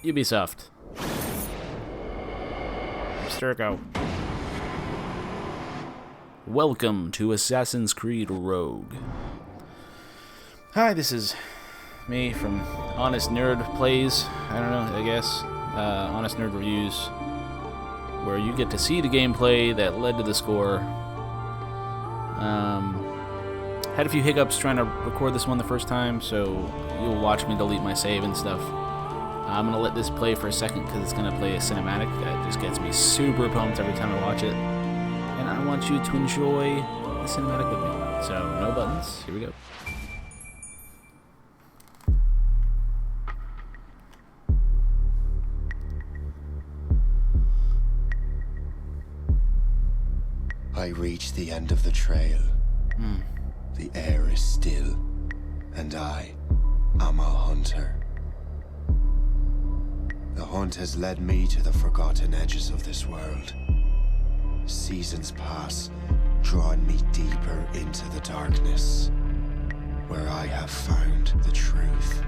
Ubisoft. Sturgo. Welcome to Assassin's Creed Rogue. Hi, this is me from Honest Nerd Plays. I don't know, I guess. Honest Nerd Reviews. Where you get to see the gameplay that led to the score. Had a few hiccups trying to record this one the first time, so you'll watch me delete my save and stuff. I'm going to let this play for a second because it's going to play a cinematic that just gets me super pumped every time I watch it. And I want you to enjoy the cinematic with me. So, no buttons. Here we go. I reach the end of the trail. The air is still, and I am a hunter. The hunt has led me to the forgotten edges of this world. Seasons pass, drawing me deeper into the darkness, where I have found the truth.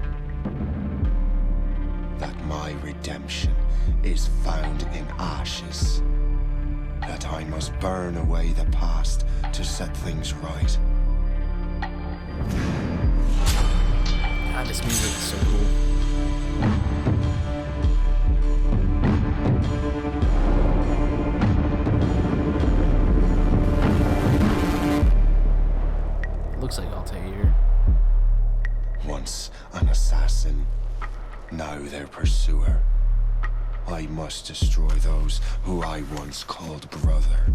That my redemption is found in ashes. That I must burn away the past to set things right. God, this music is so cool. Looks like Altair. Once an assassin, now their pursuer. I must destroy those who I once called brother.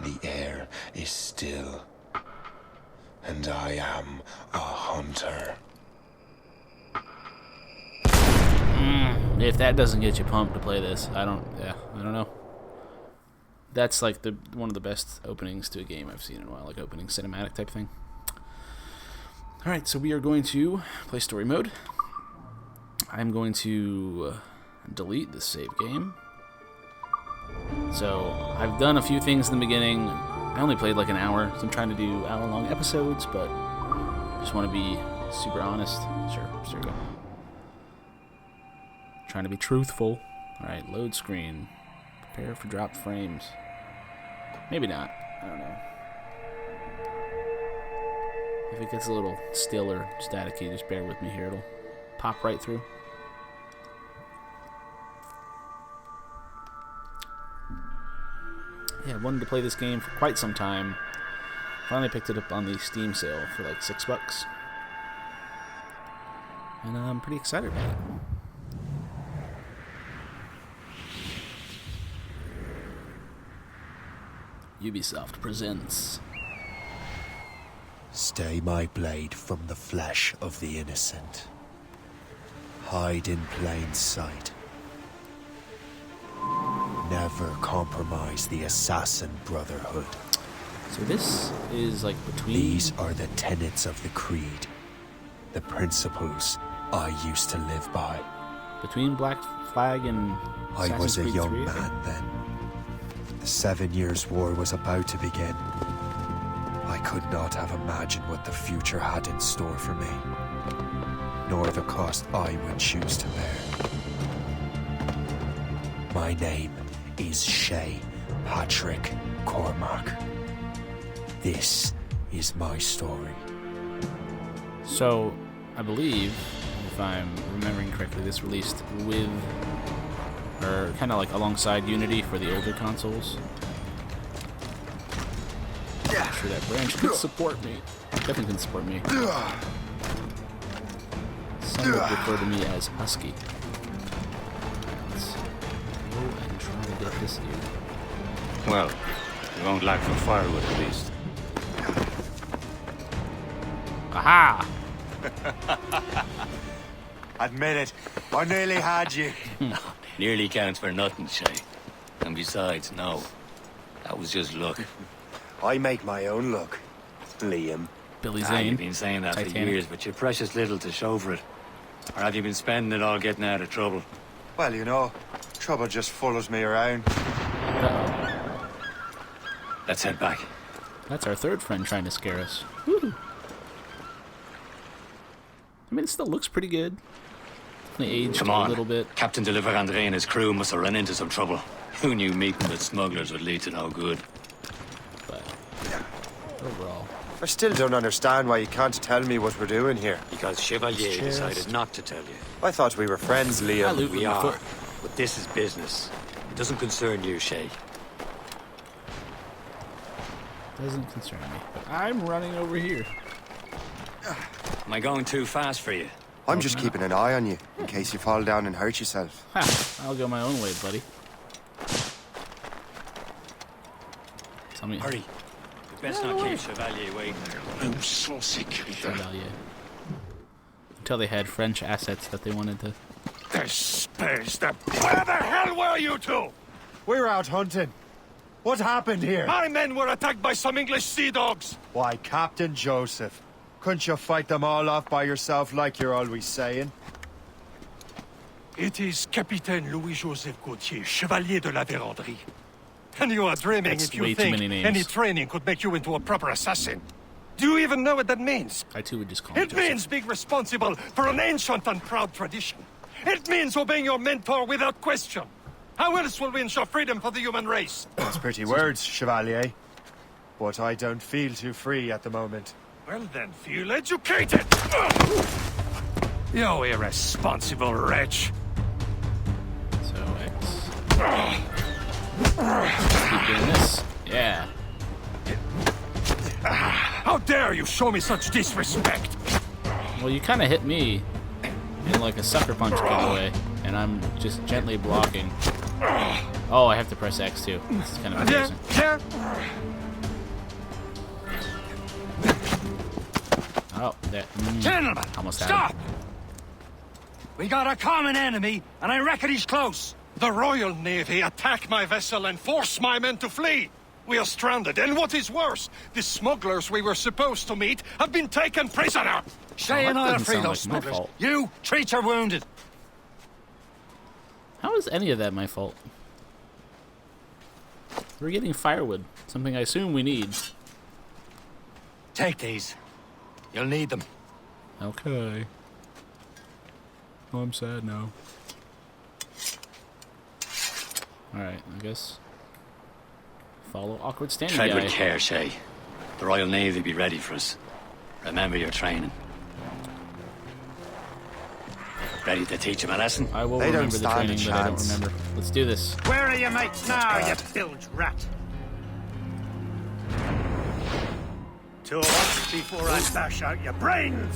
The air is still, and I am a hunter. If that doesn't get you pumped to play this, I don't know. That's like one of the best openings to a game I've seen in a while, like opening cinematic type thing. Alright, so we are going to play story mode. I'm going to delete the save game. So, I've done a few things in the beginning. I only played like an hour, so I'm trying to do hour-long episodes, but I just want to be super honest. Sure, there you go. Trying to be truthful. Alright, load screen. Prepare for dropped frames. Maybe not. I don't know. If it gets a little still or staticky, just bear with me here. It'll pop right through. Yeah, I wanted to play this game for quite some time. Finally picked it up on the Steam sale for like $6. And I'm pretty excited about it. Ubisoft presents. Stay my blade from the flesh of the innocent. Hide in plain sight. Never compromise the Assassin Brotherhood. So this is like between... These are the tenets of the Creed. The principles I used to live by. Between Black Flag and I Assassin's was a Creed young 3, man then. The 7 Years' War was about to begin. I could not have imagined what the future had in store for me, nor the cost I would choose to bear. My name is Shay Patrick Cormac. This is my story. So, I believe, if I'm remembering correctly, this released with, or kind of like alongside Unity for the older consoles. I'm sure that branch could support me. Definitely can support me. Some would refer to me as Husky. Let's go and try to get this here. Well, you won't lack for firewood at least. Aha! Admit it, I nearly had you. Nearly counts for nothing, Shay. And besides, no. That was just luck. I make my own luck, Liam. Billy You've Zane. been saying that for Titanic. years, but you're precious little to show for it. Or have you been spending it all getting out of trouble? Well, you know, trouble just follows me around. Uh-oh. Let's head back. That's our third friend trying to scare us. Woo. I mean, it still looks pretty good. Definitely aged Come a on. little bit. Captain Deliver Andre and his crew must have run into some trouble. Who knew meeting with smugglers would lead to no good? But overall, I still don't understand why you can't tell me what we're doing here. Because Chevalier Chest. decided not to tell you. I thought we were friends, I Liam. loot with We my are, foot. but this is business. It doesn't concern you, Shay. Doesn't concern me. But I'm running over here. Am I going too fast for you? I'm just keeping an eye on you, in case you fall down and hurt yourself. Ha! I'll go my own way, buddy. Tell me. Hurry. You best not keep Chevalier waiting. Chevalier. Until they had French assets that they wanted to. The space, Where the hell were you two? We're out hunting. What happened here? My men were attacked by some English sea dogs. Why, Captain Joseph. Couldn't you fight them all off by yourself like you're always saying? It is Capitaine Louis-Joseph Gauthier, Chevalier de la Vérendrye. And you are dreaming That's if you way too think many names. any training could make you into a proper assassin. Do you even know what that means? I too would just call him It means being responsible for an ancient and proud tradition. It means obeying your mentor without question. How else will we ensure freedom for the human race? That's pretty words, Chevalier. But I don't feel too free at the moment. Well then, feel educated! You irresponsible wretch! So X. Keep doing this. Yeah. How dare you show me such disrespect! Well, you kind of hit me in like a sucker punch kind of way, and I'm just gently blocking. Oh, I have to press X too. This is kind of embarrassing. Yeah. Oh, that. Gentlemen, Almost had stop! him. We got a common enemy, and I reckon he's close. The Royal Navy attack my vessel and force my men to flee. We are stranded, and what is worse, the smugglers we were supposed to meet have been taken prisoner. Shay Oh, and that I are doesn't free sound those like my smugglers. fault. You treat your wounded. How is any of that my fault? We're getting firewood, something I assume we need. Take these. You'll need them. Okay. Oh, I'm sad now. Alright, I guess. Follow awkward standing Tread guy. with care, Shay. The Royal Navy will be ready for us. Remember your training. Ready to teach him a lesson? I will They don't remember the stand a training, but I don't chance. remember. Let's do this. Where are your mates now, you bilge rat? 2 of us before I bash out your brains.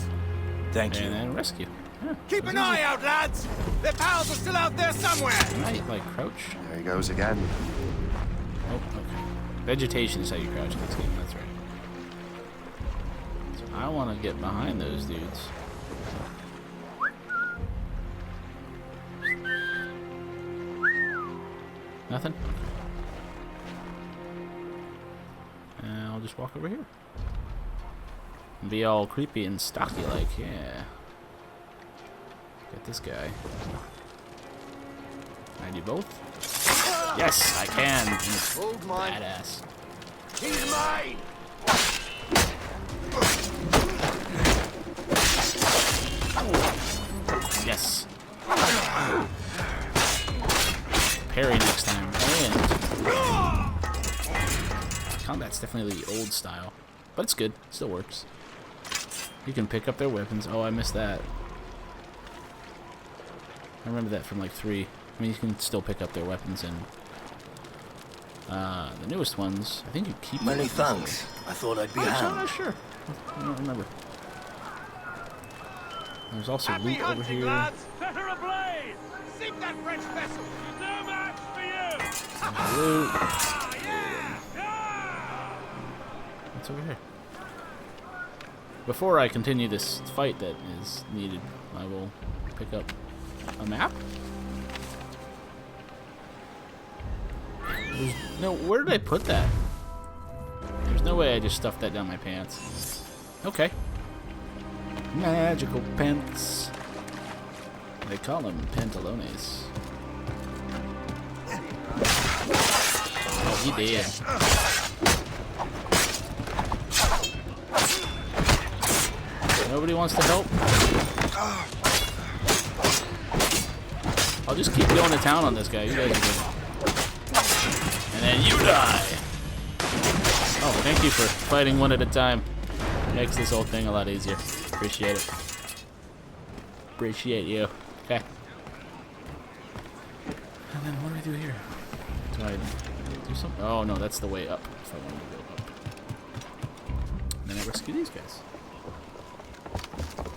Thank And then rescue. Yeah. Keep an eye out, lads. Their pals are still out there somewhere. Can I, like, crouch? There he goes again. Oh, okay. Vegetation is how you crouch in this game, that's right. So I want to get behind those dudes. Nothing? And I'll just walk over here. And be all creepy and stocky like, yeah. Get this guy. Can I do both? Yes, I can. And it's badass. He's mine. Yes. Parry next time. And combat's definitely the old style, but it's good. Still works. You can pick up their weapons. Oh, I missed that. I remember that from like 3. I mean, you can still pick up their weapons in the newest ones. I think you keep. Many the weapons. thanks. I thought I'd be I'm hand. not sure. I don't remember. There's also loot over here. Set her ablaze. Sink that French vessel. No match for you. Loot. Yeah. What's over here? Before I continue this fight that is needed, I will pick up a map. No, where did I put that? There's no way I just stuffed that down my pants. Okay. Magical pants. They call them pantalones. Oh, he did. Nobody wants to help? I'll just keep going to town on this guy. You guys are good. And then you die. Oh, thank you for fighting one at a time. Makes this whole thing a lot easier. Appreciate it. Appreciate you. Okay. And then what do I do here? Do I do something? Oh no, that's the way up. If I want to go up. And then I rescue these guys.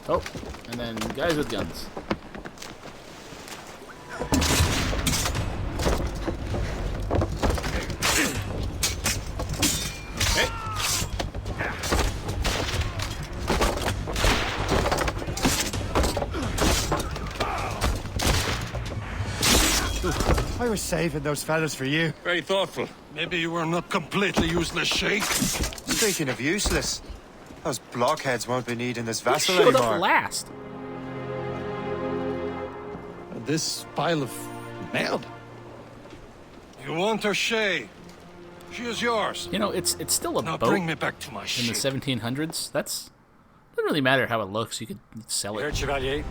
Oh, and then guys with guns. Okay. I was saving those fellas for you. Very thoughtful. Maybe you were not completely useless, Shay. Speaking of useless, those blockheads won't be needing this He vessel showed anymore. up last. This pile of mail. You want her, Shay? She is yours. You know, it's still a Now boat bring me back to my in ship. the 1700s. That's doesn't really matter how it looks. You could sell You heard, it. Chevalier?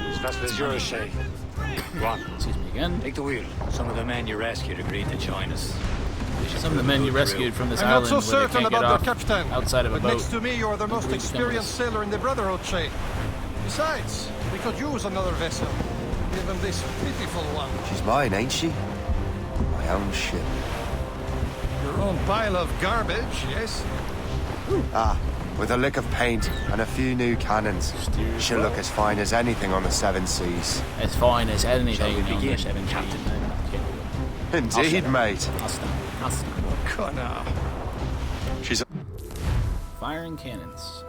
This vessel is yours, Shay. Go on. Excuse me again. Take the wheel. Some of the men you rescued agreed to join us. Some of the men you rescued from this I'm not island so where they certain can't get about off the captain. outside of a But boat. next to me, you're the most Agreed to come with experienced us. sailor in the Brotherhood, Shay. Besides, we could use another vessel. Even this pitiful one. She's mine, ain't she? My own ship. Your own pile of garbage, yes? Ah, with a lick of paint and a few new cannons. Steers She'll well. look as fine as anything on the seven seas. As fine as anything Shall we on the begin, 17. Captain? Indeed, mate. I'll stop. I'll stop. Connor. She's Firing cannons.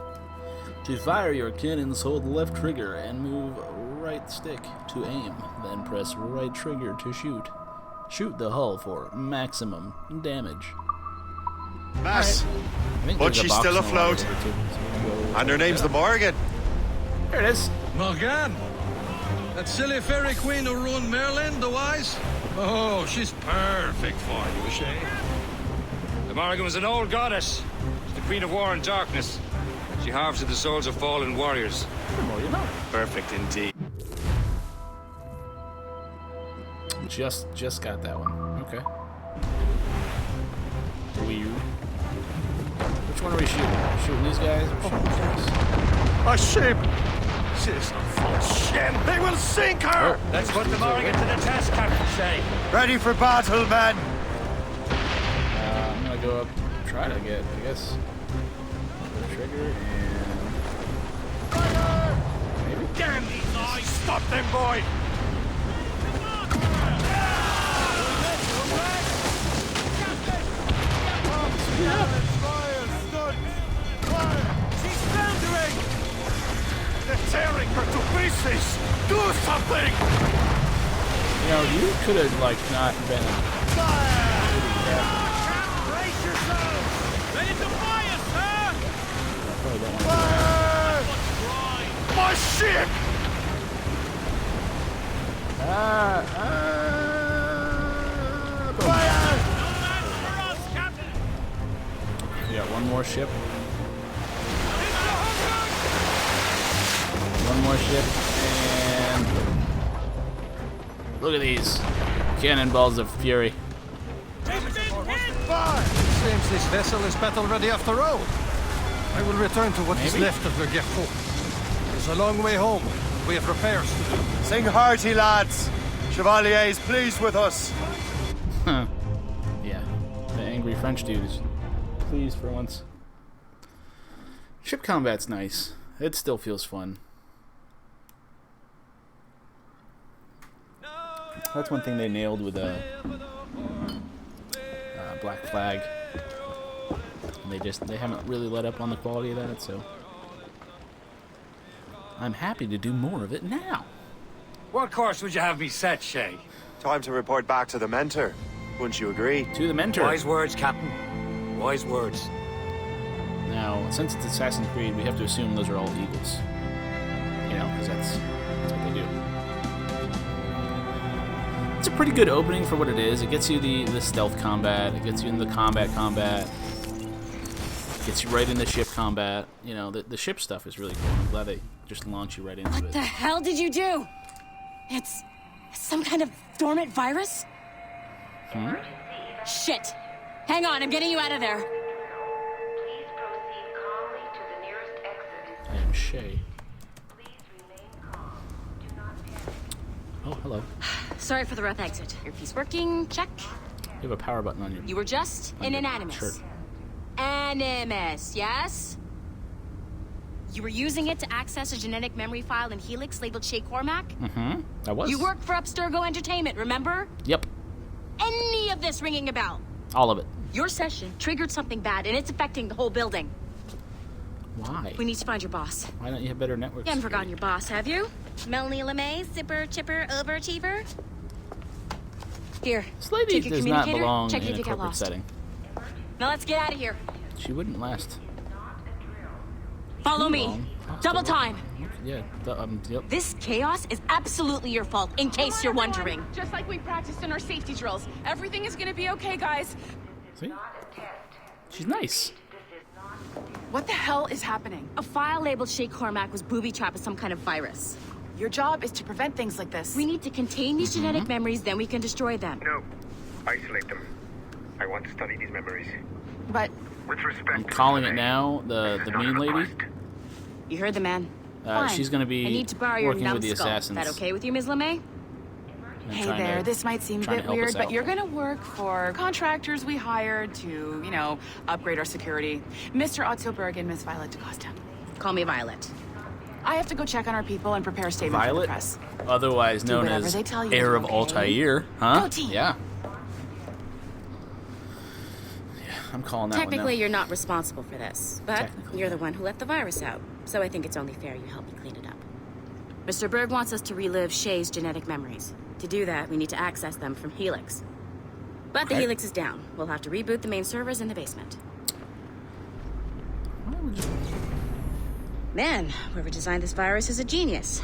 To fire your cannons, hold left trigger and move right stick to aim. Then press right trigger to shoot. Shoot the hull for maximum damage. Mass. I think But there's a she's box still in the water afloat. here, too, so we'll go- And her name's the Morgan. There it is. Morgan? That silly fairy queen who ruined Merlin, the wise? Oh, she's perfect for you, Shay. The Morgan was an old goddess. She's the queen of war and darkness. She harvested the souls of fallen warriors. The more you know. Perfect indeed. Just got that one. Okay. Weird. Which one are we shooting? Shooting these guys or shooting these guys? A ship! She's a false ship! They will sink her! Oh, Let's put the Morgan to the test, Captain Shay. Ready for battle, men. I'm gonna go up, try to get, I guess, the trigger and maybe. Damn these eyes! Stop them, boy! She's foundering! They're tearing her to pieces! Do something! You know, you could have like not been. Brace yourselves! Ready to fire, sir! I probably don't want to. My ship! We got one more ship. One more ship, and look at these cannonballs of fury. Seems this vessel is battle ready after all. I will return to what is Maybe. left of the Gerfo. It's a long way home. We have repairs to do. Sing hearty, lads. Chevalier is pleased with us. Huh. Yeah, the angry French dude is pleased for once. Ship combat's nice. It still feels fun. That's one thing they nailed with Black Flag. And they haven't really let up on the quality of that, so I'm happy to do more of it now. What course would you have me set, Shay? Time to report back to the mentor. Wouldn't you agree? To the mentor. Wise words, Captain. Wise words. Now, since it's Assassin's Creed, we have to assume those are all eagles. You know, because that's what they do. It's a pretty good opening for what it is. It gets you the stealth combat. It gets you in the combat. It gets you right into ship combat. You know, the ship stuff is really cool. glad they just launch you right into What it. the hell did you do? It's some kind of dormant virus? Shit. Hang on, I'm getting you out of there. Please proceed calmly to the nearest exit. I am Shay. Please remain calm. Do not panic. Oh, hello. Sorry for the rough exit. Earpiece working, check. You have a power button on your... You were just on in your an animus. shirt. Animus, yes? You were using it to access a genetic memory file in Helix labeled Shay Cormac? Mm-hmm. I was. You worked for Abstergo Entertainment, remember? Yep. Any of this ringing a bell? All of it. Your session triggered something bad, and it's affecting the whole building. Why? We need to find your boss. Why don't you have better networks? You haven't forgotten your boss, have you? Melanie LeMay, zipper, chipper, overachiever? Here, This lady take your does not communicator, belong check in if a you get corporate lost. setting. Now let's get out of here. She wouldn't last. Follow Too me. long. Double time. Yeah. Yep. This chaos is absolutely your fault, in case you're wondering. Just like we practiced in our safety drills. Everything is gonna be okay, guys. See? She's nice. What the hell is happening? A file labeled Shay Cormac was booby-trapped with some kind of virus. Your job is to prevent things like this. We need to contain these genetic memories, then we can destroy them. No. Isolate them. I want to study these memories. But With respect I'm to calling it Renee, now. this is The not mean a lady. request. You heard the man. Fine. She's going to be I need to borrow your working with the numbskull. assassins. That okay with you, Ms. LeMay? and hey trying there, to- this might seem a trying to bit help weird, us but out. you're gonna work for contractors we hired to, upgrade our security. Mr. Otto Berg and Miss Violet DaCosta. Call me Violet. I have to go check on our people and prepare a statement for the Violet, press. otherwise known whatever as they tell you, heir of okay? Altair, huh? Go team. Yeah. Yeah, I'm calling that Technically, one now. you're not responsible for this, but Technically. you're the one who let the virus out. So I think it's only fair you help me clean it up. Mr. Berg wants us to relive Shay's genetic memories. To do that, we need to access them from Helix. But the Okay. Helix is down. We'll have to reboot the main servers in the basement. Why would you- Man, whoever designed this virus is a genius.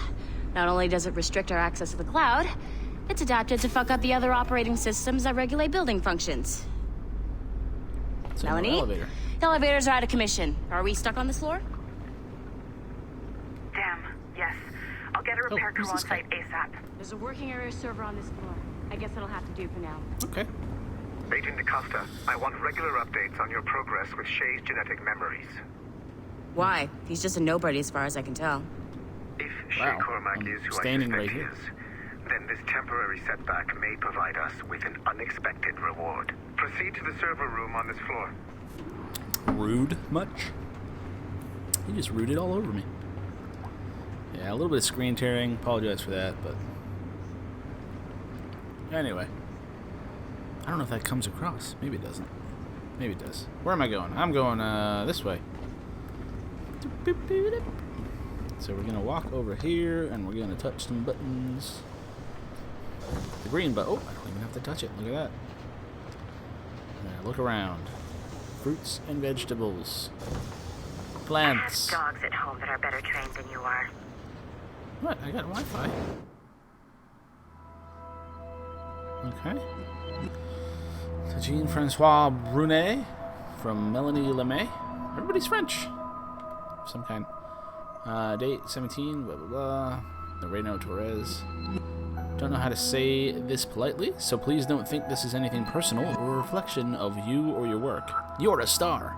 Not only does it restrict our access to the cloud, it's adapted to fuck up the other operating systems that regulate building functions. It's in the Melanie? elevator. The elevators are out of commission. Are we stuck on this floor? Damn, yes. I'll get a repair who's crew on this guy? site ASAP. There's a working area server on this floor. I guess it'll have to do for now. Okay. Agent DaCosta, I want regular updates on your progress with Shay's genetic memories. Why? He's just a nobody as far as I can tell. If Shay Wow, Cormac I'm is who I standing suspect right he here. is, then this temporary setback may provide us with an unexpected reward. Proceed to the server room on this floor. Rude much? He just rooted all over me. Yeah, a little bit of screen tearing. Apologize for that, but anyway, I don't know if that comes across. Maybe it doesn't. Maybe it does. Where am I going? I'm going this way. So we're gonna walk over here, and we're gonna touch some buttons. The green button. Oh, I don't even have to touch it. Look at that. Look around. Fruits and vegetables. Plants. Dogs at home that are better trained than you are. What? I got Wi-Fi. Okay. To Jean-Francois Brunet from Melanie LeMay. Everybody's French. Of some kind. Date 17, blah, blah, blah. Loreno Torres. Don't know how to say this politely, so please don't think this is anything personal or a reflection of you or your work. You're a star.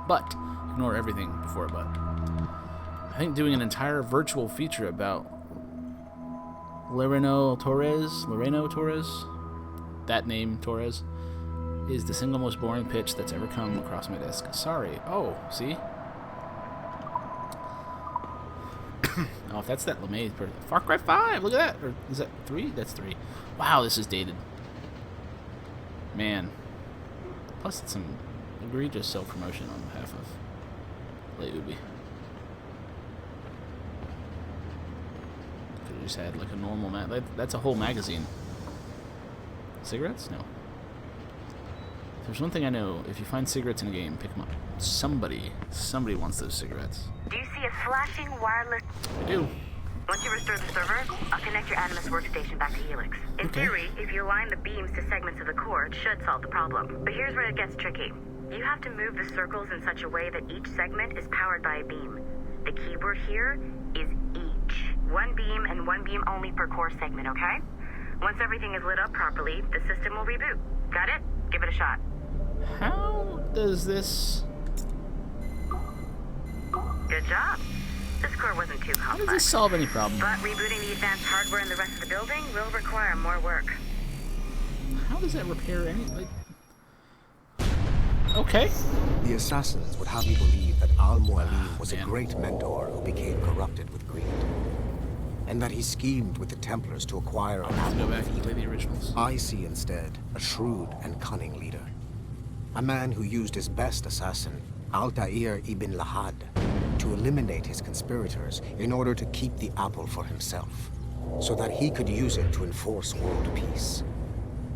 But ignore everything before but. I think doing an entire virtual feature about Loreno Torres, that name, Torres, is the single most boring pitch that's ever come across my desk. Sorry. Oh, see? Oh, if that's that LeMay person. Far Cry 5, look at that. Or is that 3? That's 3. Wow, this is dated. Man. Plus, it's some egregious self-promotion on behalf of Lay Ubi. Could've just had like a normal that's a whole magazine. Cigarettes? No. There's one thing I know. If you find cigarettes in a game, pick them up. Somebody wants those cigarettes. Do you see a flashing wireless... I do. Once you restore the server, I'll connect your Animus workstation back to Helix. In Okay. theory, if you align the beams to segments of the core, it should solve the problem. But here's where it gets tricky. You have to move the circles in such a way that each segment is powered by a beam. The keyword here is each. 1 beam and 1 beam only per core segment, okay? Once everything is lit up properly, the system will reboot. Got it? Give it a shot. How does this... Good job. This core wasn't too How complex. does this solve any problem? But rebooting the advanced hardware in the rest of the building will require more work. How does that repair any... like... Okay. The assassins would have you believe that Al-Mualim was a great mentor who became corrupted with greed, and that he schemed with the Templars to acquire an Go apple back of and play Eden. the originals. I see instead a shrewd and cunning leader. A man who used his best assassin, Altair ibn Lahad, to eliminate his conspirators in order to keep the apple for himself, so that he could use it to enforce world peace.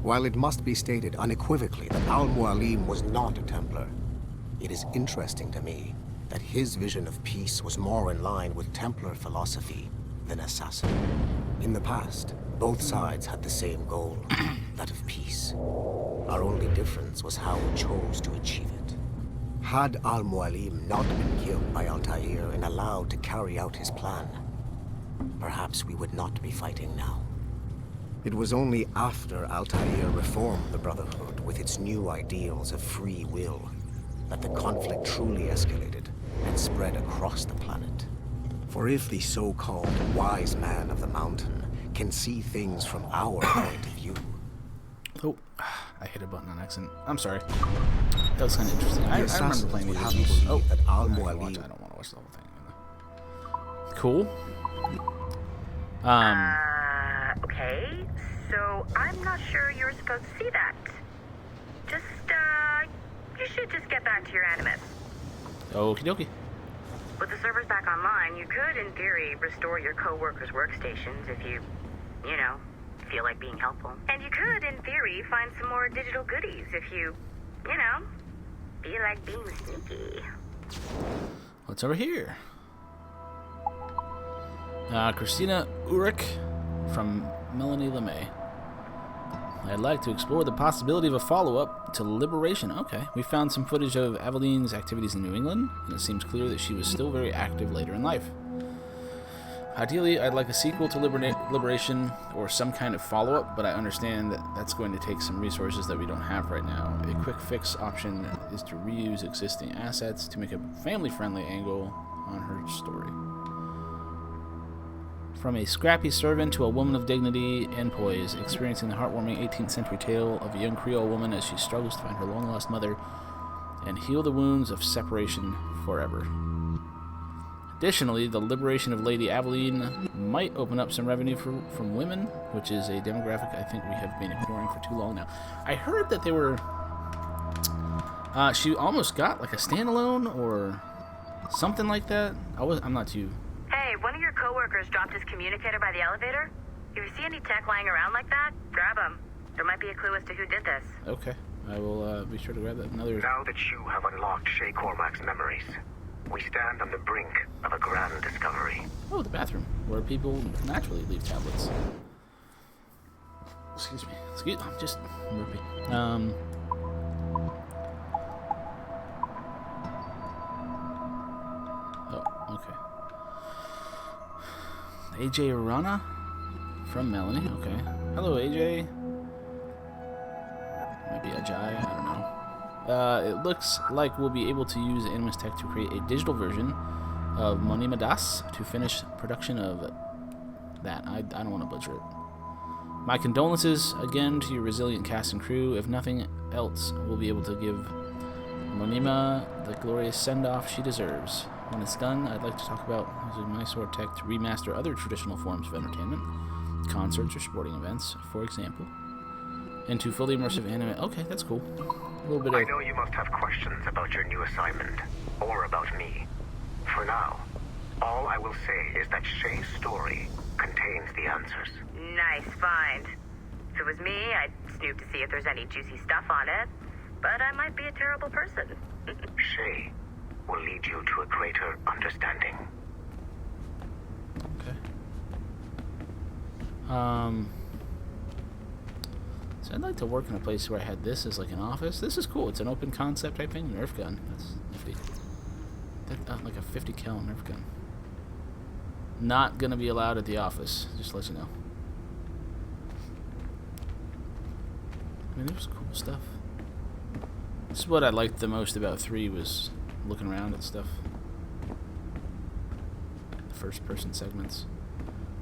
While it must be stated unequivocally that Al-Mualim was not a Templar, it is interesting to me that his vision of peace was more in line with Templar philosophy than assassin. In the past, both sides had the same goal, that of peace. Our only difference was how we chose to achieve it. Had Al-Mualim not been killed by Altair and allowed to carry out his plan, perhaps we would not be fighting now. It was only after Altair reformed the Brotherhood with its new ideals of free will that the conflict truly escalated and spread across the planet. For if the so-called wise man of the mountain can see things from our point of view... Oh, I hit a button on accident. I'm sorry. That was kind of interesting. I remember playing would the have you originals. believe that I Al-Mualim... don't want to watch the whole thing. Cool. Okay. So, I'm not sure you're supposed to see that. Just, you should just get back to your animus. Okie dokie. With the servers back online, you could, in theory, restore your co-workers' workstations if you feel like being helpful. And you could, in theory, find some more digital goodies if you feel like being sneaky. What's over here? Christina Urich from Melanie LeMay. I'd like to explore the possibility of a follow-up to Liberation. Okay. We found some footage of Aveline's activities in New England, and it seems clear that she was still very active later in life. Ideally, I'd like a sequel to Liberation or some kind of follow-up, but I understand that that's going to take some resources that we don't have right now. A quick fix option is to reuse existing assets to make a family-friendly angle on her story. From a scrappy servant to a woman of dignity and poise, experiencing the heartwarming 18th century tale of a young Creole woman as she struggles to find her long-lost mother and heal the wounds of separation forever. Additionally, the liberation of Lady Aveline might open up some revenue from women, which is a demographic I think we have been ignoring for too long now. I heard that they were... she almost got like a standalone or something like that. I'm not too... Hey, one of your coworkers dropped his communicator by the elevator. If you see any tech lying around like that, grab him. There might be a clue as to who did this. Okay. I will be sure to grab that. Now that you have unlocked Shay Cormac's memories, we stand on the brink of a grand discovery. Oh, the bathroom, where people naturally leave tablets. Excuse me. I'm just burpy. Oh, okay. AJ Rana from Melanie. Okay. Hello, AJ. Maybe Ajay. I don't know. It looks like we'll be able to use Animus Tech to create a digital version of Monimadas to finish production of that. I don't want to butcher it. My condolences again to your resilient cast and crew. If nothing else, we'll be able to give Monima the glorious send-off she deserves. When it's done, I'd like to talk about using Mysore Tech to remaster other traditional forms of entertainment, concerts or sporting events, for example, into fully immersive anime. Okay, that's cool. A little bit of... I know you must have questions about your new assignment, or about me. For now, all I will say is that Shay's story contains the answers. Nice find. If it was me, I'd snoop to see if there's any juicy stuff on it. But I might be a terrible person. Shay will lead you to a greater understanding. Okay. So I'd like to work in a place where I had this as like an office. This is cool. It's an open concept type thing. Nerf gun. That's nifty. Like a 50 cal Nerf gun. Not gonna be allowed at the office. Just to let you know. I mean, there's cool stuff. This is what I liked the most about 3 was looking around at stuff. The first person segments.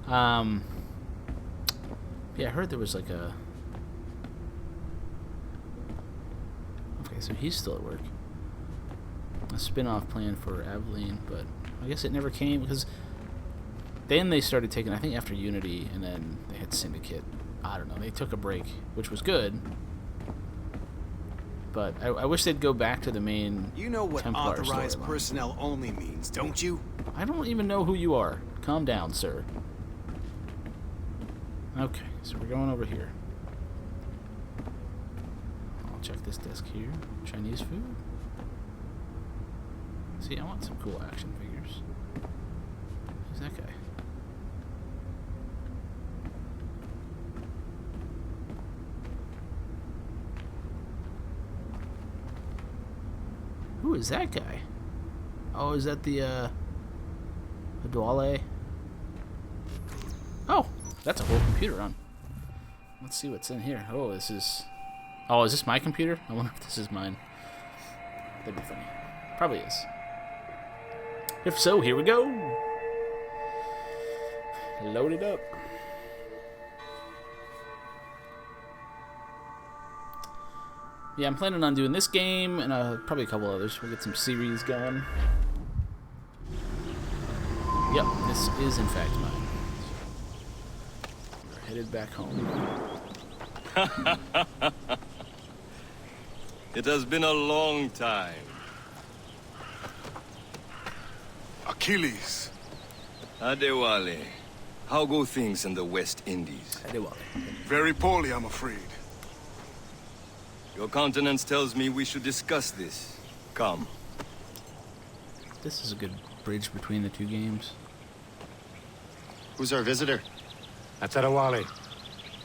Yeah, I heard there was like a... Okay, so he's still at work. A spin-off plan for Aveline, but I guess it never came because then they started taking, I think after Unity, and then they had Syndicate. I don't know, they took a break, which was good. But I wish they'd go back to the main You know what Templar authorized storyline. personnel only means, don't you? I don't even know who you are. Calm down, sir. Okay, so we're going over here. I'll check this desk here. Chinese food. See, I want some cool action figures. Who's that guy? Who is that guy? Oh, is that the Duale? Oh, that's a whole computer on. Let's see what's in here. Oh, this is... Oh, is this my computer? I wonder if this is mine. That'd be funny. Probably is. If so, here we go. Load it up. Yeah, I'm planning on doing this game and probably a couple others. We'll get some series going. Yep, this is in fact mine. We're headed back home. It has been a long time. Achilles. Adewale, how go things in the West Indies? Adewale. Very poorly, I'm afraid. Your countenance tells me we should discuss this. Come. This is a good bridge between the two games. Who's our visitor? That's Adewale.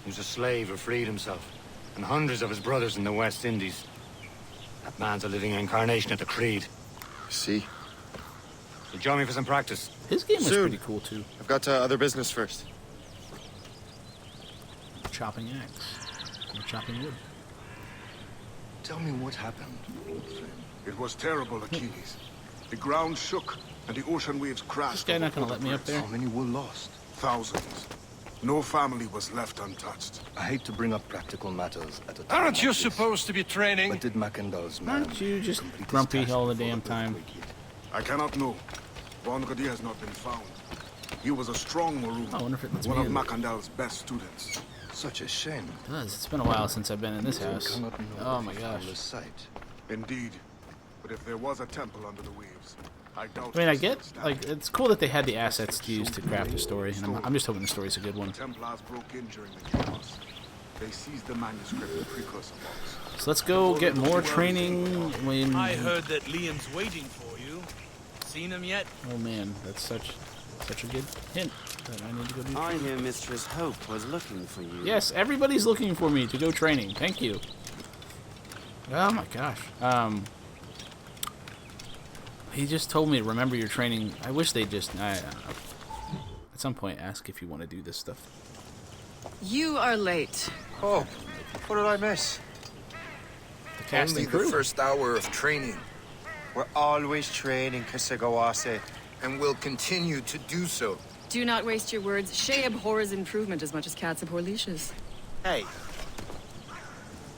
He's a slave who freed himself, and hundreds of his brothers in the West Indies. That man's a living incarnation of the Creed. See? You join me for some practice? His game was Soon. pretty cool too. I've got other business first. Chopping axe. Or chopping wood. Tell me what happened, old friend. It was terrible, Achilles. The ground shook, and the ocean waves crashed. This guy not gonna let me up there? How many were lost? Thousands. No family was left untouched. I hate to bring up practical matters at a time Aren't you like this, supposed to be training? but did Macandal's man Aren't you just complete his grumpy task all the before damn earthquake time? hit? I cannot know. Von Gaudier has not been found. He was a strong Maroon. I wonder if it lets one me of in. Macandal's best students. Such a shame. It does. It's been a while since I've been in this house. Cannot know Oh of my a gosh. fouler sight. Indeed. But if there was a temple under the waves, I doubt. I mean, I it get, would stand. like, it's cool that they had the assets to use to craft a story, and I'm just hoping the story's a good one. The Templars broke in during the chaos. They seized the manuscript and precursor box. So let's go get more training when... I heard that Liam's waiting for you. Seen him yet? Oh man, that's such a good hint that I need to go do I training. knew Mistress Hope was looking for you. Yes, everybody's looking for me to go training. Thank you. Oh my gosh. He just told me to remember your training. I wish they just, at some point, ask if you want to do this stuff. You are late. Oh, what did I miss? The cast Only and crew. the first hour of training, We're always training, Kasagawase. and will continue to do so. Do not waste your words. Shay abhors improvement as much as cats abhor leashes. Hey,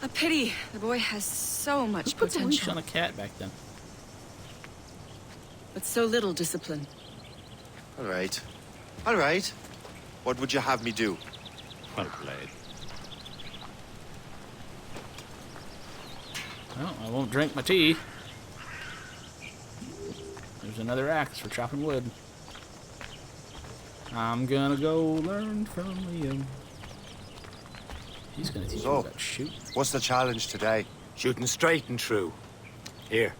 A pity. The boy has so much Who put the leash on potential, a cat back then? but so little discipline. all right. All right. What would you have me do? Well played. Well, I won't drink my tea. There's another axe for chopping wood. I'm gonna go learn from Liam. He's gonna teach me So, about shoot. what's the challenge today? Shooting straight and true. Here,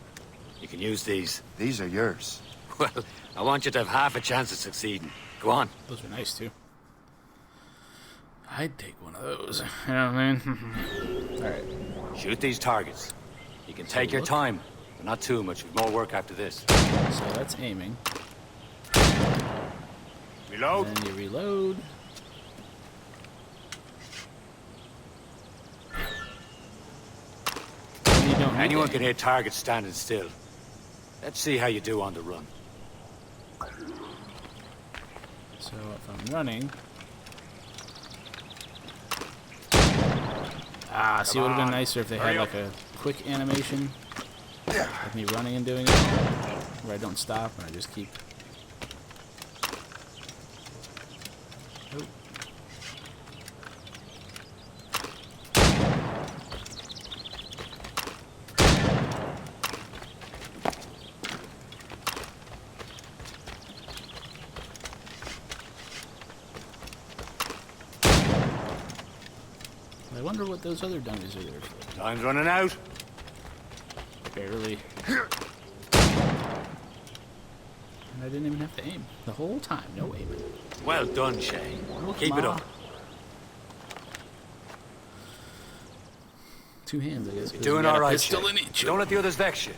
you can use these. These are yours. Well, I want you to have half a chance of succeeding. Go on. Those are nice too. I'd take one of those. You know what I mean? Alright. Shoot these targets. You can take your look. time, but not too much. We've more work after this. So that's aiming. Reload. And then you reload. And you don't need Anyone to can aim. hit targets standing still. Let's see how you do on the run. So if I'm running... See, it would have been nicer if they had like a quick animation of me running and doing it, where I don't stop and I just keep. Oh. I wonder what those other dummies are there for. Time's running out. Barely. And I didn't even have to aim. The whole time, no aiming. Well done, Shay. Keep it up. Two hands, I guess. You're doing all right, Shay. Pistol in each. Don't let the others vex you.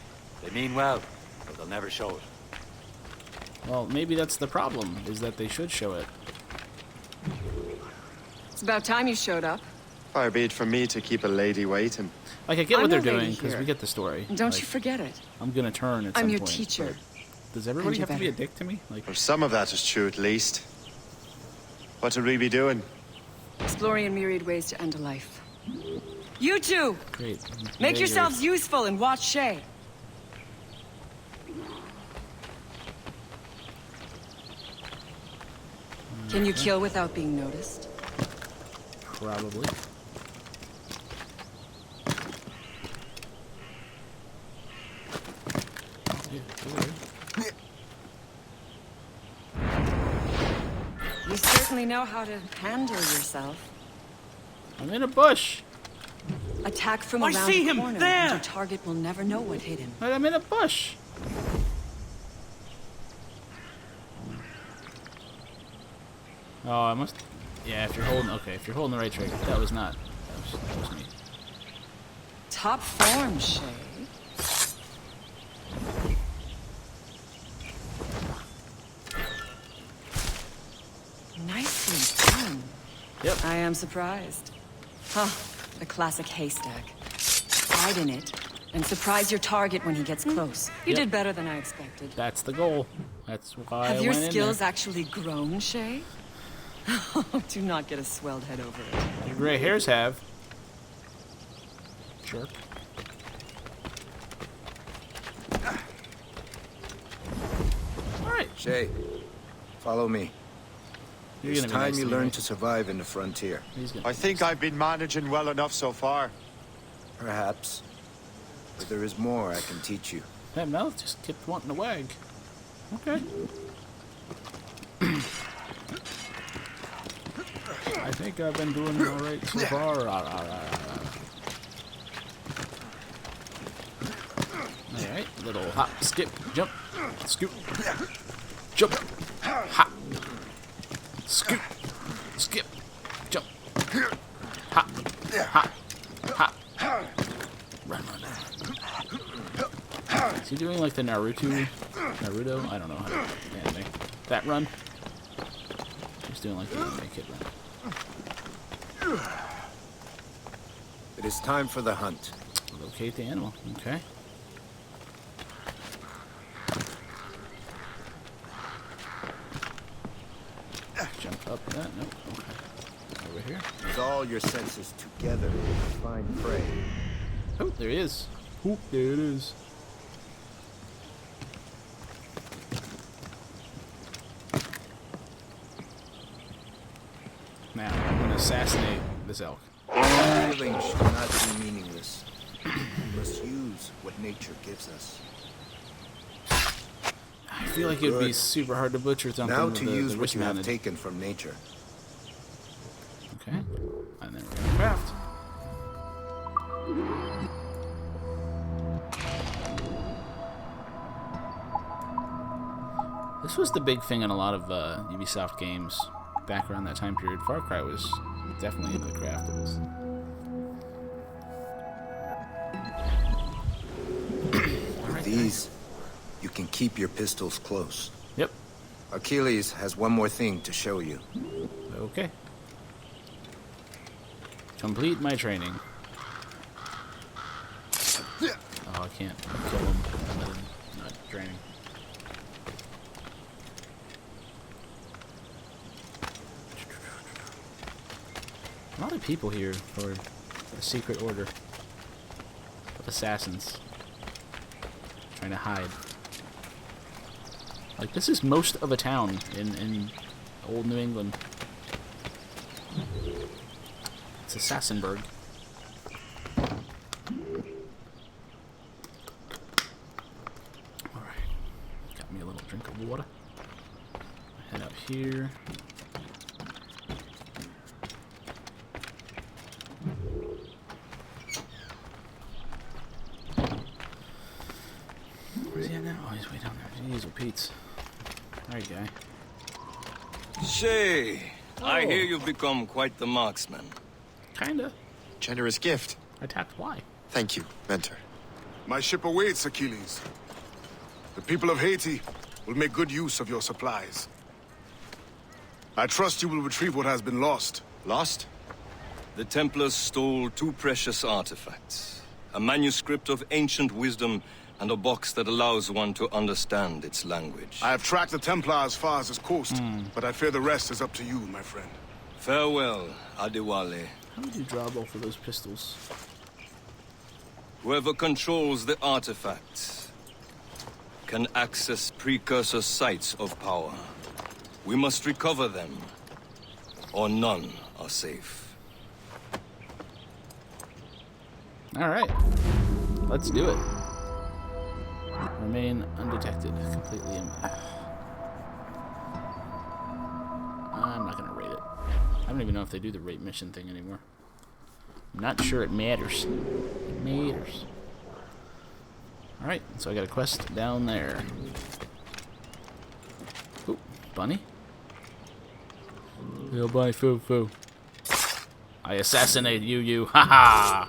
They mean well, but they'll never show it. Well, maybe that's the problem, is that they should show it. It's about time you showed up. Far be it from me to keep a lady waiting. Like, I get what I'm they're the lady doing, because here. we get the story. And don't Like, you forget it. I'm gonna turn at some I'm your point, teacher. but does everybody And have you to be a better. dick to me? Like, Or some of that is true, at least. What would we be doing? Exploring a myriad ways to end a life. You two! great. Make Yeah, yourselves useful and watch Shay. Can you kill without being noticed? Probably. Yeah, okay. You certainly know how to handle yourself. I'm in a bush. Attack from I around see the him, corner, there! and your target will never know what hit him. But I'm in a bush. Oh, I must. Yeah, if you're holding. Okay, if you're holding the right trigger. That was not. That was me. Top form, Shay. Nicely done. Yep. I am surprised. Huh, the classic haystack. Hide in it, and surprise your target when he gets close. You Yep. did better than I expected. That's the goal. That's why Have I your went skills in there. actually grown, Shay? Do not get a swelled head over it. Your gray hairs have. Jerk. Alright. Shay, follow me. You're It's gonna be time nice you to me, learn right? to survive in the frontier. I think I've been managing well enough so far. Perhaps. But there is more I can teach you. That mouth just kept wanting to wag. Okay. I think I've been doing alright so far. Alright, little hop, skip, jump, scoop, jump, hop, scoop, skip, jump, hop, hop, hop. Run, run. Is he doing like the Naruto? I don't know how to anime. That run? He's doing like the anime kid run. It is time for the hunt. Locate the animal. Okay. Jump up that. Nope. Okay. Over here. Use all your senses together to find prey. Oh, there he is. Oh, there it is. Now, I'm going to assassinate this elk. Killing should not be meaningless. We must use what nature gives us. I feel like it would be Good. super hard to butcher something Now with to the use what wrist you have mounted. taken from nature. Okay. And then we're going to craft. This was the big thing in a lot of Ubisoft games back around that time period. Far Cry was definitely into the craft. It was. With these, you can keep your pistols close. Yep. Achilles has one more thing to show you. Okay. Complete my training. Oh, I can't kill him. I'm not training. A lot of people here for a secret order of assassins trying to hide. Like, this is most of a town in old New England. It's Assassinburg. Alright. Got me a little drink of water. Head out here. Where's he at now? Oh, he's way down there. Jeez, oh, Pete's. Alright, guy. Shay, I hear you've become quite the marksman. Kinda. Generous gift. I tapped Y. Thank you, mentor. My ship awaits, Achilles. The people of Haiti will make good use of your supplies. I trust you will retrieve what has been lost. Lost? The Templars stole 2 precious artifacts. A manuscript of ancient wisdom and a box that allows one to understand its language. I have tracked the Templar as far as this coast, but I fear the rest is up to you, my friend. Farewell, Adewale. How did you draw both of those pistols? Whoever controls the artifacts can access precursor sites of power. We must recover them, or none are safe. Alright. Let's do it. Remain undetected. Completely I'm not gonna rate it. I don't even know if they do the rate mission thing anymore. I'm not sure it matters. It matters. Alright, so I got a quest down there. Ooh, bunny? Yo, bunny, foo. I assassinate you, haha!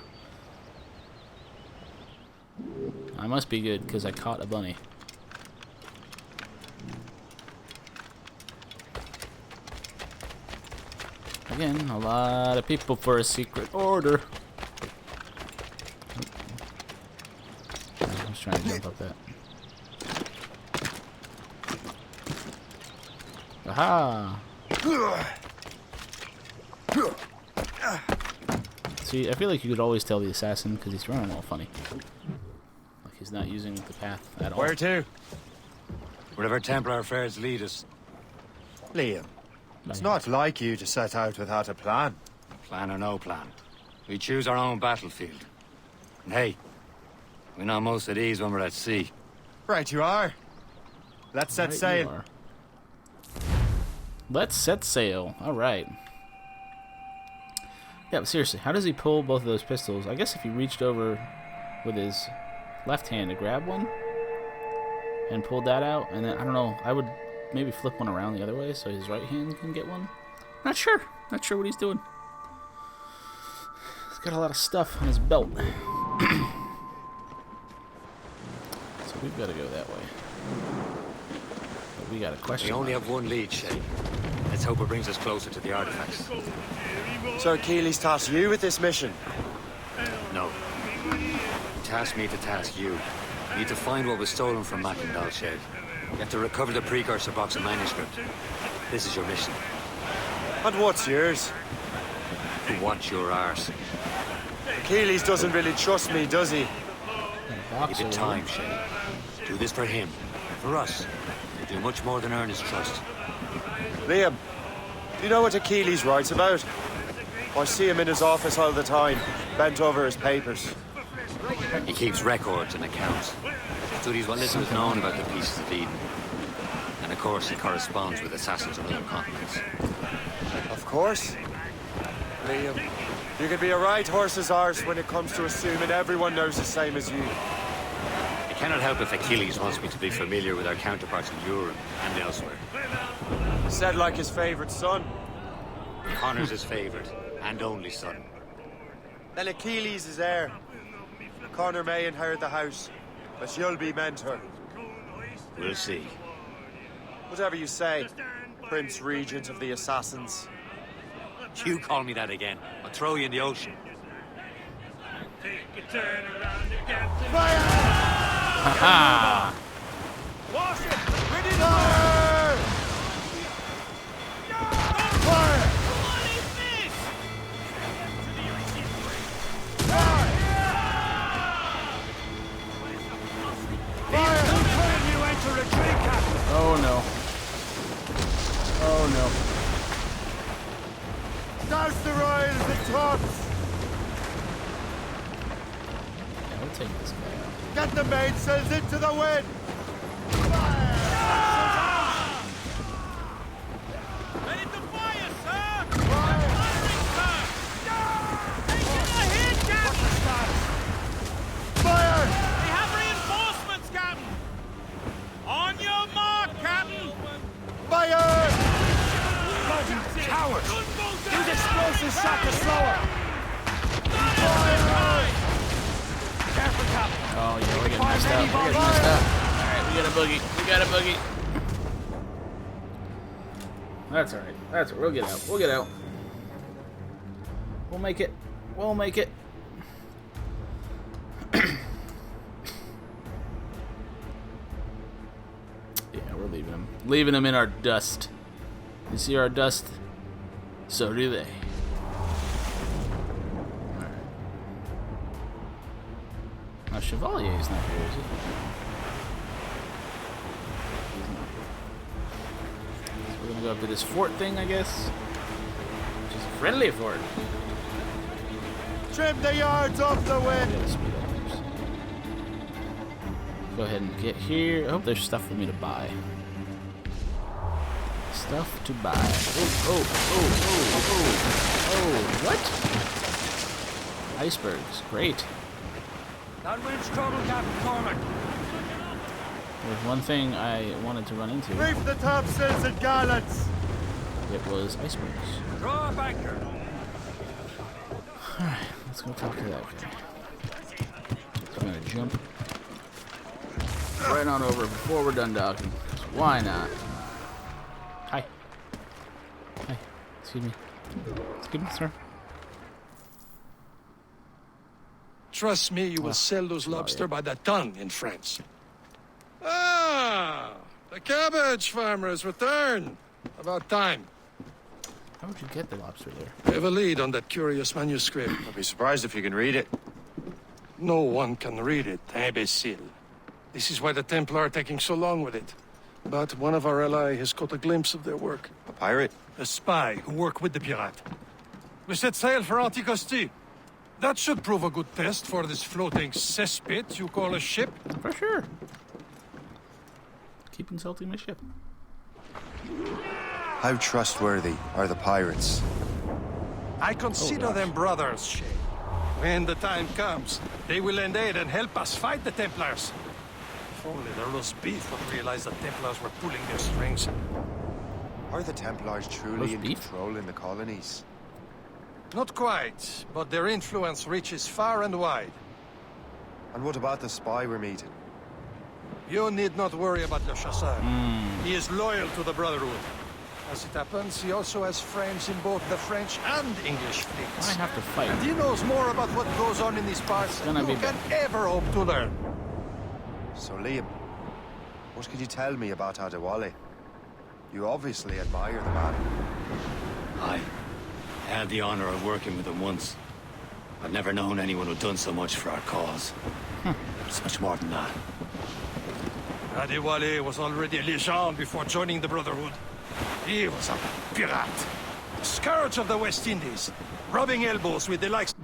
I must be good, because I caught a bunny. Again, a lot of people for a secret order. I was trying to jump up that. Aha! See, I feel like you could always tell the assassin because he's running all funny. Like he's not using the path at all. Where to? Wherever Templar affairs lead us. Liam, it's not like you to set out without a plan. Plan or no plan. We choose our own battlefield. And hey, we know most of these when we're at sea. Right you are. Let's set sail. Let's set sail. Alright. Yeah, but seriously, how does he pull both of those pistols? I guess if he reached over with his left hand to grab one and pulled that out, and then, I don't know, I would maybe flip one around the other way so his right hand can get one. Not sure. Not sure what he's doing. He's got a lot of stuff on his belt. So we've got to go that way. But we got a question. We only have one lead, Shay. Let's hope it brings us closer to the artifacts. So Achilles tasked you with this mission? No. He tasked me to task you. We need to find what was stolen from Mackendall's shed. You have to recover the precursor box of manuscript. This is your mission. And what's yours? To watch your arse. Achilles doesn't really trust me, does he? Give it time, Shay. Do this for him. For us. You'll do much more than earn his trust. Liam, do you know what Achilles writes about? I see him in his office all the time, bent over his papers. He keeps records and accounts. Studies what little is known about the pieces of Eden. And of course, he corresponds with assassins of other continents. Of course. Liam, you can be a right horse's arse when it comes to assuming everyone knows the same as you. I cannot help if Achilles wants me to be familiar with our counterparts in Europe and elsewhere. Said like his favorite son. Connor's his favorite and only son. Then Achilles is heir. Connor may inherit the house, but you'll be mentor. We'll see. Whatever you say, Prince Regent of the Assassins. You call me that again, I'll throw you in the ocean. Haha! Wash it! Ready to fire! Fire! What is this? Fire! You enter retreat, Captain! Oh no. Oh no. Douse the royals and tops! Yeah, we'll take this guy out. Get the mainsails into the wind! Ready to fire, sir! Firing, sir! Taking a hit, Captain! Fire! We have reinforcements, Captain! On your mark, Captain! Fire! Bloody cowards! Use explosive shot to slower! Careful, Captain! Oh yeah, we're getting messed up. We're getting messed up. Alright, we got a boogie. We got a boogie. That's alright. That's we'll get out. We'll get out. We'll make it. We'll make it. Yeah, we're leaving him. Leaving him in our dust. You see our dust? So do they. Now Chevalier's not here, is he? So we're gonna go up to this fort thing, I guess. Which is a friendly fort. Trim the yards off the wind! Gotta speed up first. Go ahead and get here. I hope there's stuff for me to buy. Stuff to buy. Oh, what? Icebergs, great. That wind's trouble, Captain Cormac. There's one thing I wanted to run into. Reef the topsails and gallants! It was icebergs. Draw a banker. Alright, let's go talk to that guy. So I'm gonna jump right on over before we're done docking. Why not? Hi. Hi. Excuse me. Excuse me, sir. Trust me, you will sell those lobster by the ton in France. Ah, the cabbage farmer has returned. About time. How would you get the lobster there? I have a lead on that curious manuscript. I'll be surprised if you can read it. No one can read it, imbecile. This is why the Templar are taking so long with it. But one of our allies has caught a glimpse of their work. A pirate? A spy who worked with the pirate. We set sail for Anticosti. That should prove a good test for this floating cesspit you call a ship. For sure. Keep insulting my ship. How trustworthy are the pirates? I consider them brothers, Shay. When the time comes, they will lend aid and help us fight the Templars. If only the roast beef would realize the Templars were pulling their strings. Are the Templars truly in control in the colonies? Not quite, but their influence reaches far and wide. And what about the spy we're meeting? You need not worry about Le Chasseur. He is loyal to the Brotherhood. As it happens, he also has friends in both the French and English fleets. I have to fight. And he knows more about what goes on in these parts than you can ever hope to learn. So, Liam, what can you tell me about Adewale? You obviously admire the man. I had the honor of working with him once. I've never known anyone who'd done so much for our cause. It's much more than that. Adewale was already a legend before joining the Brotherhood. He was a pirate. The scourge of the West Indies. Rubbing elbows with the likes...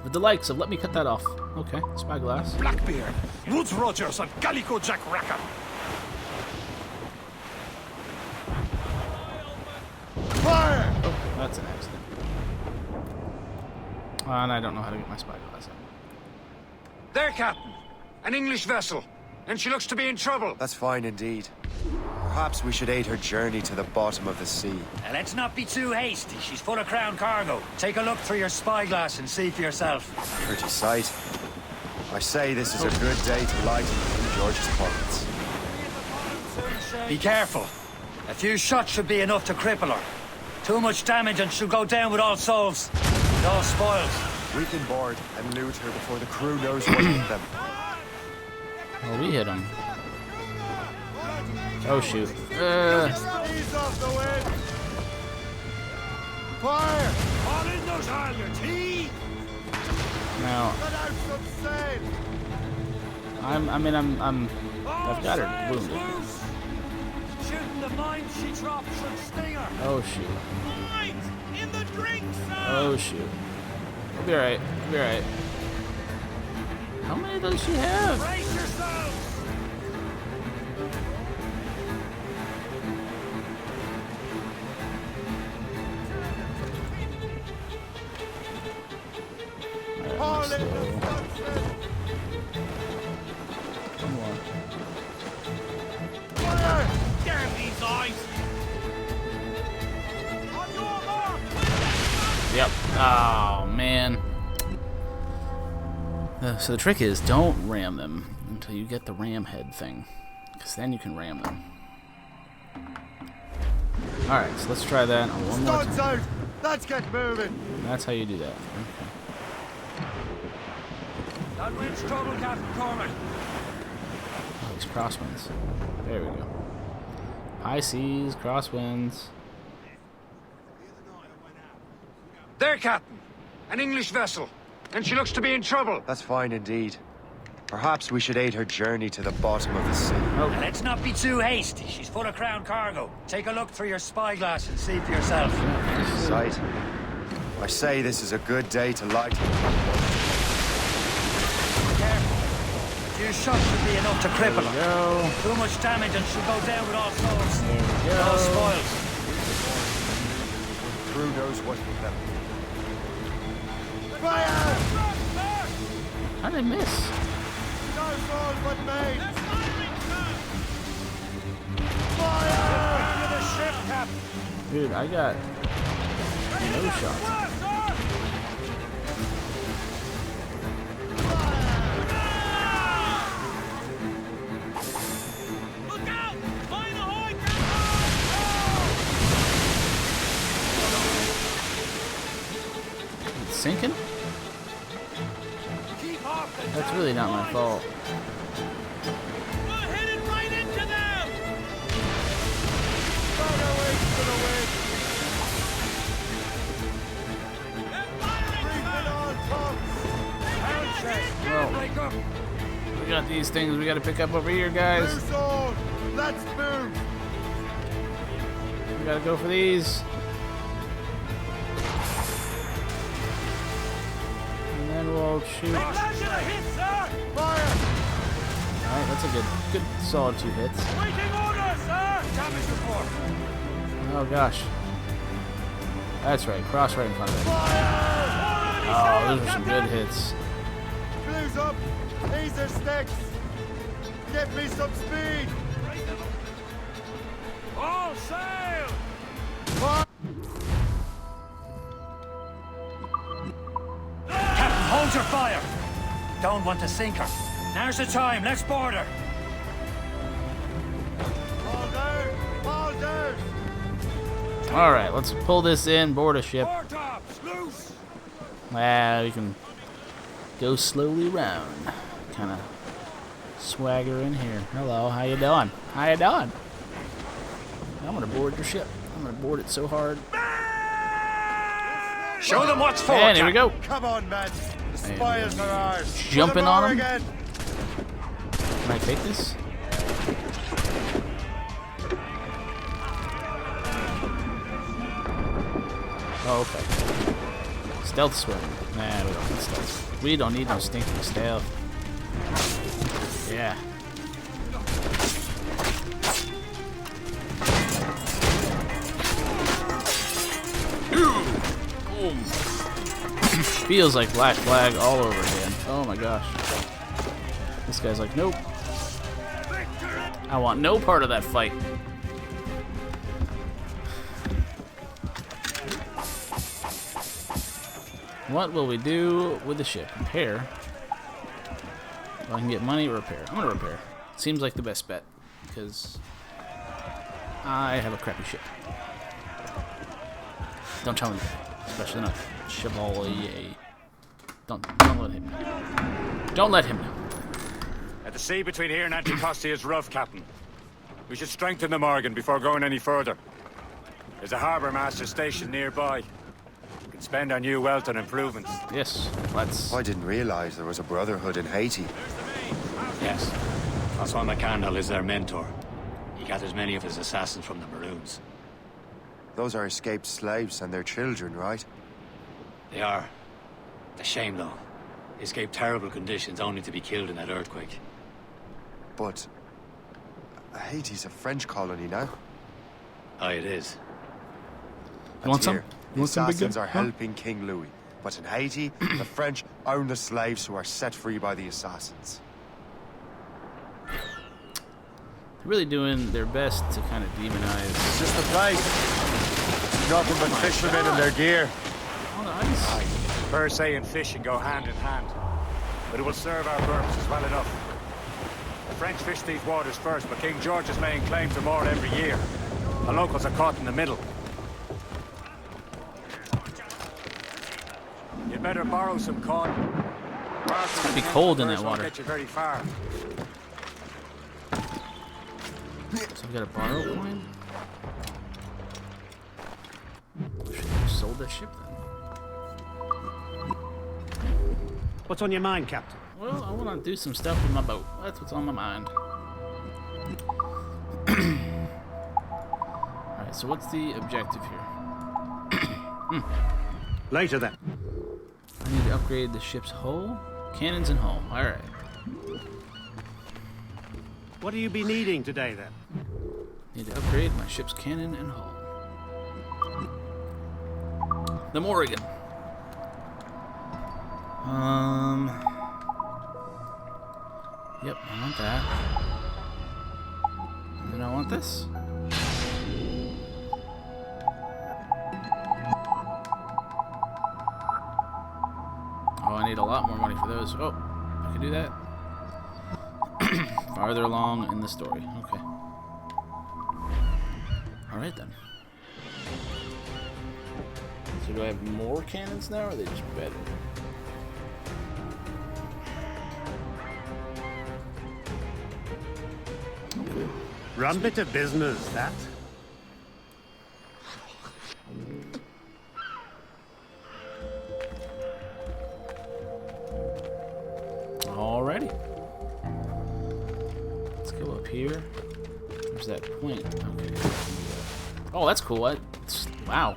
With the likes of... Let me cut that off. Okay, spyglass. Blackbeard, Woods Rogers, and Calico Jack Rackham. Fire! Oh, that's an accident. And I don't know how to get my spyglass out. There, Captain. An English vessel. And she looks to be in trouble. That's fine indeed. Perhaps we should aid her journey to the bottom of the sea. Let's not be too hasty. She's full of crown cargo. Take a look through your spyglass and see for yourself. Pretty sight. I say this is a good day to lighten King George's pockets. Be careful. A few shots should be enough to cripple her. Too much damage and she'll go down with all souls. With all spoils. We can board and loot her before the crew knows what hit them. Oh, we hit him. Oh, shoot. Ease off the wind. Fire! All in those halyards, he! Now, Let out some sail! I've got her wounded. Shooting the mines she dropped should sting her. Oh, shoot. Mines! In the drink, sir! Oh, shoot. We'll be alright. We'll be alright. How many does she have? Brace yourselves! Haul in the Come on. fire! Damn these eyes! On your mark! Yep. Oh, man. So the trick is don't ram them until you get the ram head thing, because then you can ram them. Alright, so let's try that on one more Studs time. out! Let's get moving! That's how you do that. Okay. That wind's trouble, Captain Cormac. Oh, these crosswinds. There we go. High seas, crosswinds. There, Captain. An English vessel. And she looks to be in trouble. That's fine indeed. Perhaps we should aid her journey to the bottom of the sea. Now, let's not be too hasty. She's full of crown cargo. Take a look through your spyglass and see for yourself. Sight. I say this is a good day to light. Careful. A few shots should be enough to cripple her. Too much damage and she'll go down with all souls. With all spoils. Crew knows what hit them. Fire! How did I miss? No soul but made! Into the ship, Captain. Dude, I got no shots. Look out! Find the hoy, It's sinking? Keep off the That's really not my fault. We're headed right into them! Well, we got these things we gotta pick up over here, guys. Let's move! We gotta go for these. And then we'll shoot. Alright, that's a good solid 2 hits. Waiting orders, sir! Damage report. Oh gosh. That's right, cross right in front of it. Oh, those are some good hits. Blues up! These are sticks! Give me some speed! All sail! Captain, hold your fire! Don't want to sink her. Now's the time, let's board her! All down! All down! Alright, let's pull this in, board a ship. Tops, loose! Ah, we can go slowly around. Kind of swagger in here. Hello, how you doing? How you doing? I'm gonna board your ship. I'm gonna board it so hard. Show them what's for. And here we go. Come on, man! The spoils are ours! Jumping on him. Again. Can I take this? Oh, okay. Stealth swim. Nah, we don't need stealth. We don't need no stinking stealth. Yeah. Boom. Feels like Black Flag all over again. Oh my gosh. This guy's like, nope. I want no part of that fight. What will we do with the ship? Repair. If I can get money, repair. I'm gonna repair. Seems like the best bet, because I have a crappy ship. Don't tell him, especially not Chevalier. Don't let him know. Don't let him know. The sea between here and Anticosti is rough, Captain. We should strengthen the Morgan before going any further. There's a harbour master station nearby. We can spend our new wealth on improvements. Yes, let's. I didn't realize there was a brotherhood in Haiti. Yes. Francois McCandle is their mentor. He gathers many of his assassins from the Maroons. Those are escaped slaves and their children, right? They are. It's a shame, though. They escaped terrible conditions only to be killed in that earthquake. But Haiti's a French colony now. Aye, it is. You want some? Here, You want some big assassins gun? are helping King Louis. But in Haiti, the French own the slaves who are set free by the assassins. They're really doing their best to kind of demonize. It's just a place. It's nothing but fishermen and their gear. Oh, nice. Aye. Per se and fishing go hand in hand. But it will serve our purposes well enough. The French fish these waters first, but King George is laying claim to more every year. The locals are caught in the middle. You'd better borrow some cod. It's gonna be cold in that water. Won't get you very far. So we got a borrow coin? Should have sold that ship then. What's on your mind, Captain? Well, I want to do some stuff with my boat. That's what's on my mind. Alright, so what's the objective here? Later then. I need to upgrade the ship's hull, cannons, and hull. Alright. What do you be needing today then? Need to upgrade my ship's cannon and hull. The Morrigan. Yep, I want that. And then I want this. Oh, I need a lot more money for those. Oh, I can do that. Farther along in the story. Okay. Alright then. So do I have more cannons now, or are they just better? Okay. Run bit of business, that. Alrighty. Let's go up here. Where's that point? Okay. Oh, that's cool. Wow.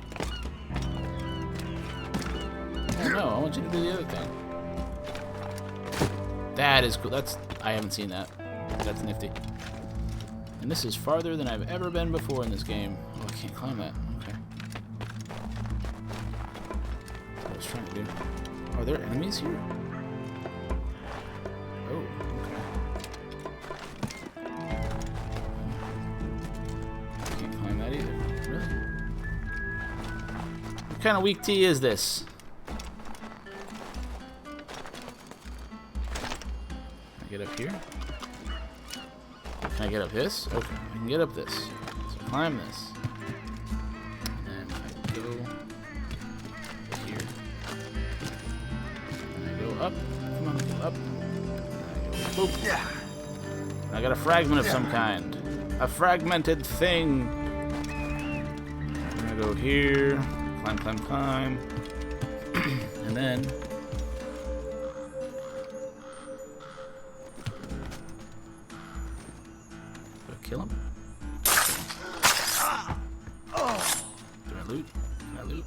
Oh no, I want you to do the other thing. That is cool. I haven't seen that. That's nifty. And this is farther than I've ever been before in this game. Oh, I can't climb that. Okay. That's what I was trying to do. Are there enemies here? Oh, okay. Can't climb that either. Really? What kind of weak tea is this? Can I get up here? Can I get up this? Okay, I can get up this. So climb this. And then I go here. And I go up. Come on, go up. Boop. Yeah. I got a fragment of some kind. A fragmented thing. I'm gonna go here. Climb, climb, climb. And then. Do I kill him? Do I loot? Can I loot?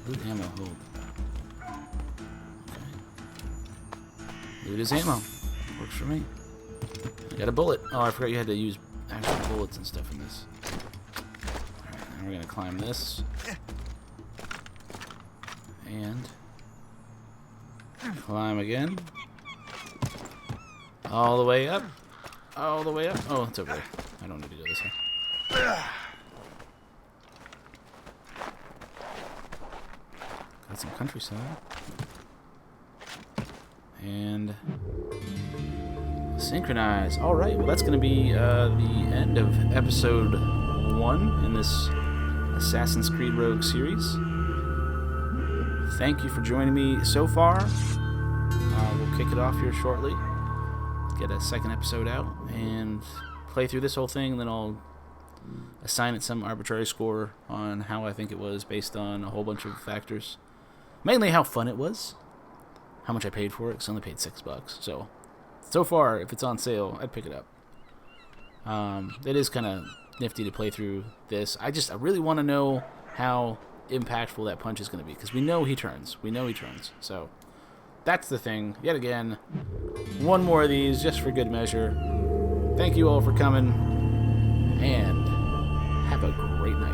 Loot ammo, hold. Loot his ammo. Works for me. I got a bullet. Oh, I forgot you had to use actual bullets and stuff in this. Alright, now we're gonna climb this. And climb again. All the way up. All the way up. Oh, it's over there. I don't need to go this way. Got some countryside. And Synchronize. Alright, well that's going to be the end of episode 1 in this Assassin's Creed Rogue series. Thank you for joining me so far. We'll kick it off here shortly. Get a second episode out and play through this whole thing, and then I'll assign it some arbitrary score on how I think it was based on a whole bunch of factors. Mainly how fun it was. How much I paid for it, because I only paid $6. So far, if it's on sale, I'd pick it up. It is kind of nifty to play through this. I really want to know how impactful that punch is going to be, because we know he turns. So that's the thing. Yet again, one more of these just for good measure. Thank you all for coming, and have a great night.